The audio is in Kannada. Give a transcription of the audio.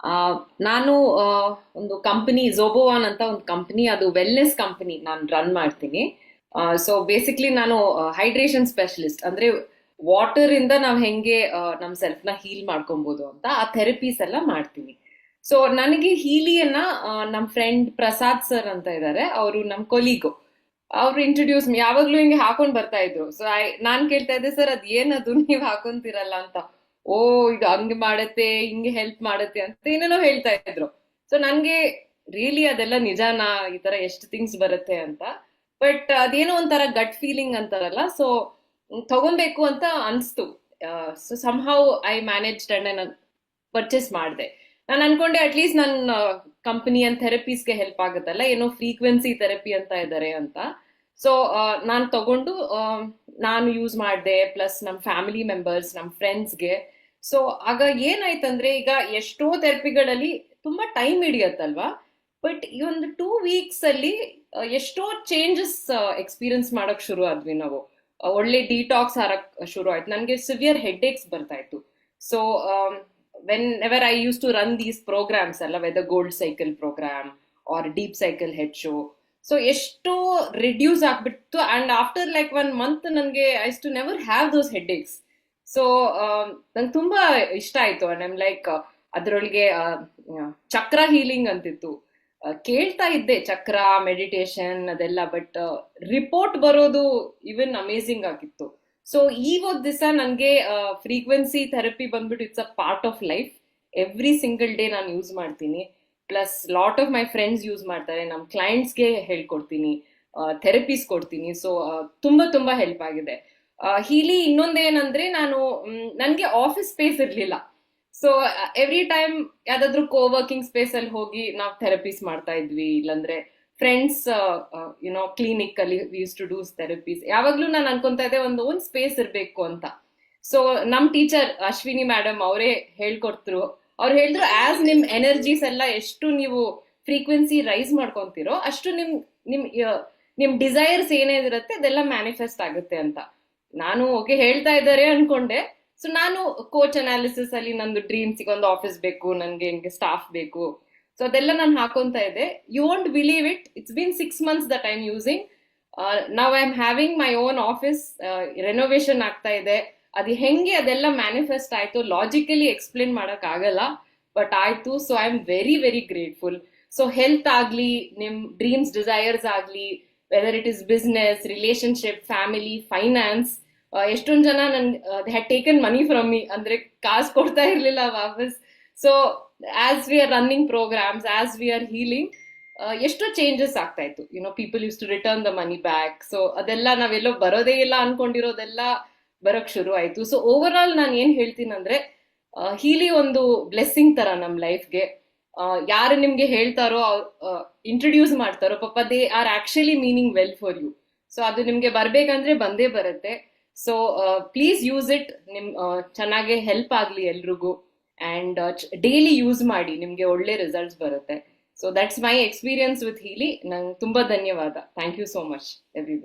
ಆ, ನಾನು ಒಂದು ಕಂಪನಿ ಝೋಬೋವಾನ್ ಅಂತ ಒಂದು ಕಂಪನಿ, ಅದು ವೆಲ್ನೆಸ್ ಕಂಪನಿ ನಾನು ರನ್ ಮಾಡ್ತೀನಿ. ಸೊ ಬೇಸಿಕ್ಲಿ ನಾನು ಹೈಡ್ರೇಷನ್ ಸ್ಪೆಷಲಿಸ್ಟ್. ಅಂದ್ರೆ ವಾಟರ್ ಇಂದ ನಾವು ಹೆಂಗೆ ನಮ್ಮ ಸೆಲ್ಫ್ ನ ಹೀಲ್ ಮಾಡ್ಕೊಬಹುದು ಅಂತ ಆ ಥೆರಪೀಸ್ ಎಲ್ಲ ಮಾಡ್ತೀನಿ. ಸೊ ನನಗೆ ಹೀಲಿಯನ್ನ ನಮ್ಮ ಫ್ರೆಂಡ್ ಪ್ರಸಾದ್ ಸರ್ ಅಂತ ಇದ್ದಾರೆ, ಅವರು ನಮ್ಮ ಕೊಲೀಗು. ಅವ್ರು ಇಂಟ್ರೊಡ್ಯೂಸ್ ಯಾವಾಗ್ಲೂ ಹಿಂಗೆ ಹಾಕೊಂಡ್ ಬರ್ತಾ ಇದ್ರು. ಸೊ ನಾನ್ ಕೇಳ್ತಾ ಇದ್ದೆ, ಸರ್ ಅದ್ ಏನದು ನೀವ್ ಹಾಕೊಂತಿರಲ್ಲ ಅಂತ. ಓ, ಇದು ಹಂಗೆ ಮಾಡತ್ತೆ, ಹಿಂಗೆ ಹೆಲ್ಪ್ ಮಾಡತ್ತೆ ಅಂತ ಏನೇನೋ ಹೇಳ್ತಾ ಇದ್ರು. ಸೊ ನನ್ಗೆ ರಿಯಲಿ ಅದೆಲ್ಲ ನಿಜಾನಾ, ಈ ತರ ಎಷ್ಟು ಥಿಂಗ್ಸ್ ಬರುತ್ತೆ ಅಂತ. ಬಟ್ ಅದೇನೋ ಒಂಥರ ಗಟ್ ಫೀಲಿಂಗ್ ಅಂತಾರಲ್ಲ, ಸೊ ತಗೊಬೇಕು ಅಂತ ಅನ್ಸ್ತು. So somehow I manage and ನಾನು ಪರ್ಚೇಸ್ ಮಾಡಿದೆ. ನಾನು ಅನ್ಕೊಂಡೆ ಅಟ್ಲೀಸ್ಟ್ ನನ್ನ ಕಂಪನಿ ಅಂಡ್ ಥೆರಪೀಸ್ಗೆ ಹೆಲ್ಪ್ ಆಗುತ್ತಲ್ಲ, ಏನೋ ಫ್ರೀಕ್ವೆನ್ಸಿ ಥೆರಪಿ ಅಂತ ಇದ್ದಾರೆ ಅಂತ. ಸೊ ನಾನು ತಗೊಂಡು ನಾನು ಯೂಸ್ ಮಾಡಿದೆ, ಪ್ಲಸ್ ನಮ್ಮ ಫ್ಯಾಮಿಲಿ ಮೆಂಬರ್ಸ್, ನಮ್ಮ ಫ್ರೆಂಡ್ಸ್ಗೆ. ಸೊ ಆಗ ಏನಾಯ್ತಂದ್ರೆ, ಈಗ ಎಷ್ಟೋ ಥೆರಪಿಗಳಲ್ಲಿ ತುಂಬಾ ಟೈಮ್ ಹಿಡಿಯತ್ತಲ್ವಾ. ಬಟ್ ಈ ಒಂದು 2 ವೀಕ್ಸ್ ಅಲ್ಲಿ ಎಷ್ಟೋ ಚೇಂಜಸ್ ಎಕ್ಸ್ಪೀರಿಯನ್ಸ್ ಮಾಡಕ್ ಶುರು ಆದ್ವಿ ನಾವು. ಒಳ್ಳೆ ಡಿಟಾಕ್ಸ್ ಹಾರಕ್ ಶುರು ಆಯ್ತು. ನನಗೆ ಸಿವಿಯರ್ ಹೆಡ್ ಏಕ್ಸ್ ಬರ್ತಾ ಇತ್ತು. So whenever I use to run these programs ಅಲ್ಲ, whether gold cycle program or deep cycle head show, so ಎಷ್ಟೋ ರಿಡ್ಯೂಸ್ ಆಗ್ಬಿಟ್ಟು. ಅಂಡ್ ಆಫ್ಟರ್ ಲೈಕ್ 1 ಮಂತ್ ನನಗೆ I to never have those head aches. So ನಂಗೆ ತುಂಬಾ ಇಷ್ಟ ಆಯ್ತು. ಅಂಡ್ ಐಮ್ ಲೈಕ್ ಅದರೊಳಗೆ ಚಕ್ರ ಹೀಲಿಂಗ್ ಅಂತಿತ್ತು. ಕೇಳ್ತಾ ಇದ್ದೆ ಚಕ್ರ ಮೆಡಿಟೇಷನ್ ಅದೆಲ್ಲ, ಬಟ್ ರಿಪೋರ್ಟ್ ಬರೋದು ಇವನ್ ಅಮೇಸಿಂಗ್ ಆಗಿತ್ತು. ಸೊ ಇವತ್ತು ದಿವಸ ನನಗೆ ಫ್ರೀಕ್ವೆನ್ಸಿ ಥೆರಪಿ ಬಂದ್ಬಿಟ್ಟು it's a part of life. Every single day ನಾನು ಯೂಸ್ ಮಾಡ್ತೀನಿ. Plus lot of my friends use ಮಾಡ್ತಾರೆ, ನಮ್ಮ ಕ್ಲೈಂಟ್ಸ್ಗೆ ಹೇಳ್ಕೊಡ್ತೀನಿ, ಥೆರಪೀಸ್ ಕೊಡ್ತೀನಿ. ಸೊ ತುಂಬಾ ತುಂಬಾ ಹೆಲ್ಪ್ ಆಗಿದೆ. ಹೀಲಿ ಇನ್ನೊಂದೇನಂದ್ರೆ, ನನಗೆ ಆಫೀಸ್ ಸ್ಪೇಸ್ ಇರಲಿಲ್ಲ. ಸೊ ಎವ್ರಿ ಟೈಮ್ ಯಾವ್ದಾದ್ರು ಕೋವರ್ಕಿಂಗ್ ಸ್ಪೇಸ್ ಅಲ್ಲಿ ಹೋಗಿ ನಾವು ಥೆರಪೀಸ್ ಮಾಡ್ತಾ ಇದ್ವಿ, ಇಲ್ಲಾಂದ್ರೆ ಫ್ರೆಂಡ್ಸ್ ಕ್ಲಿನಿಕ್ ಅಲ್ಲಿ ಯೂಸ್ ಟು ಡೂ ಥೆರಪೀಸ್. ಯಾವಾಗ್ಲೂ ನಾನು ಅನ್ಕೊಂತಾ ಇದ್ದೆ ಒಂದು ಓನ್ ಸ್ಪೇಸ್ ಇರಬೇಕು ಅಂತ. ಸೊ ನಮ್ ಟೀಚರ್ ಅಶ್ವಿನಿ ಮೇಡಮ್ ಅವರೇ ಹೇಳ್ಕೊಡ್ತರು. ಅವ್ರು ಹೇಳಿದ್ರು, ಆಸ್ ನಿಮ್ ಎನರ್ಜೀಸ್ ಎಲ್ಲ ಎಷ್ಟು ನೀವು ಫ್ರೀಕ್ವೆನ್ಸಿ ರೈಸ್ ಮಾಡ್ಕೊಂತೀರೋ, ಅಷ್ಟು ನಿಮ್ ನಿಮ್ ಡಿಸೈರ್ಸ್ ಏನೇನಿರುತ್ತೆ ಅದೆಲ್ಲ ಮ್ಯಾನಿಫೆಸ್ಟ್ ಆಗುತ್ತೆ ಅಂತ. ನಾನು ಓಕೆ ಹೇಳ್ತಾ ಇದ್ದಾರೆ ಅನ್ಕೊಂಡೆ. ಸೊ ನಾನು ಕೋಚ್ ಅನಾಲಿಸಿಸ್ ಅಲ್ಲಿ ನಂದು ಡ್ರೀಮ್ಸ್ ಒಂದು ಆಫೀಸ್ ಬೇಕು, ನನ್ಗೆ ಹಿಂಗೆ ಸ್ಟಾಫ್ ಬೇಕು, ಸೊ ಅದೆಲ್ಲ ನಾನು ಹಾಕೊಂತ ಇದ್ದೆ. You won't believe it, it's been 6 months that I am using. Now I am having my own office. Renovation ಆಗ್ತಾ ಇದೆ. ಅದು ಹೆಂಗೆ ಅದೆಲ್ಲ ಮ್ಯಾನಿಫೆಸ್ಟ್ ಆಯ್ತು ಲಾಜಿಕಲಿ ಎಕ್ಸ್ಪ್ಲೇನ್ ಮಾಡಕ್ ಆಗಲ್ಲ, ಬಟ್ ಆಯ್ತು. So I am very very grateful. So health ಆಗ್ಲಿ, ನಿಮ್ ಡ್ರೀಮ್ಸ್ ಡಿಸೈರ್ಸ್ ಆಗ್ಲಿ, whether it is business, relationship, family, finance, ಎಷ್ಟೊಂದ್ ಜನ they had taken money from me, ಅಂದ್ರೆ ಕಾಸು ಕೊಡ್ತಾ ಇರ್ಲಿಲ್ಲ ವಾಪಸ್. So as we are running programs, as we are healing, ಎಷ್ಟೋ ಚೇಂಜಸ್ ಆಗ್ತಾ ಇತ್ತು. People use to return the money back. So ಅದೆಲ್ಲ ನಾವೆಲ್ಲೋ ಬರೋದೇ ಇಲ್ಲ ಅನ್ಕೊಂಡಿರೋದೆಲ್ಲ ಬರಕ್ ಶುರು ಆಯ್ತು. ಸೊ ಓವರ್ ಆಲ್ ನಾನು ಏನ್ ಹೇಳ್ತೀನಂದ್ರೆ, ಹೀಲಿ ಒಂದು ಬ್ಲೆಸ್ಸಿಂಗ್ ತರ ನಮ್ ಲೈಫ್ಗೆ. ಯಾರು ನಿಮ್ಗೆ ಹೇಳ್ತಾರೋ, ಇಂಟ್ರೊಡ್ಯೂಸ್ ಮಾಡ್ತಾರೋ, ಪಾಪ they are actually meaning well for you. So ಅದು ನಿಮ್ಗೆ ಬರ್ಬೇಕಂದ್ರೆ ಬಂದೇ ಬರುತ್ತೆ. So please use it. ಚೆನ್ನಾಗಿ ಹೆಲ್ಪ್ ಆಗ್ಲಿ ಎಲ್ರಿಗೂ. ಅಂಡ್ ಡೈಲಿ ಯೂಸ್ ಮಾಡಿ, ನಿಮ್ಗೆ ಒಳ್ಳೆ ರಿಸಲ್ಟ್ಸ್ ಬರುತ್ತೆ. So that's my experience with Healy. ನಂಗೆ ತುಂಬಾ ಧನ್ಯವಾದ. Thank you so much every